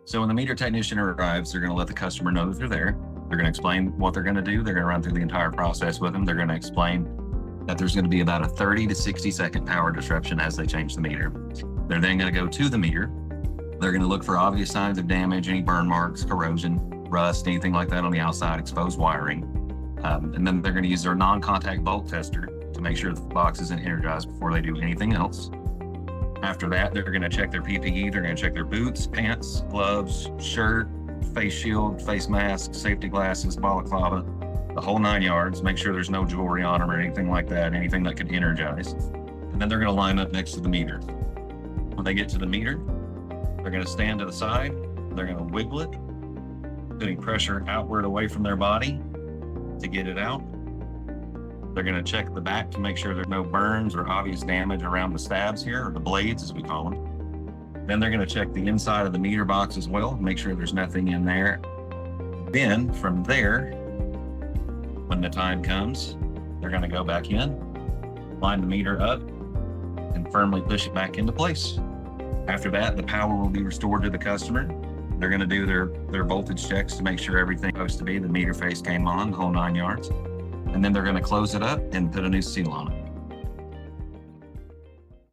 So when the meter technician arrives, they're going to let the customer know that they're there. They're going to explain what they're going to do. They're going to run through the entire process with them. They're going to explain that there's going to be about a 30 to 60 second power disruption as they change the meter. They're then going to go to the meter. They're going to look for obvious signs of damage, any burn marks, corrosion, rust, anything like that on the outside, exposed wiring. And then they're going to use their non-contact volt tester to make sure the box isn't energized before they do anything else. After that, they're going to check their PPE. They're going to check their boots, pants, gloves, shirt, face shield, face mask, safety glasses, balaclava, the whole 9 yards. Make sure there's no jewelry on them or anything like that, anything that could energize. And then they're going to line up next to the meter. When they get to the meter, they're going to stand to the side. They're going to wiggle it, putting pressure outward away from their body to get it out. They're going to check the back to make sure there's no burns or obvious damage around the stabs here, or the blades as we call them. Then they're going to check the inside of the meter box as well, make sure there's nothing in there. Then from there, when the time comes, they're going to go back in, line the meter up, and firmly push it back into place. After that, the power will be restored to the customer. They're going to do their voltage checks to make sure everything's supposed to be. The meter face came on, the whole 9 yards. And then they're going to close it up and put a new seal on it.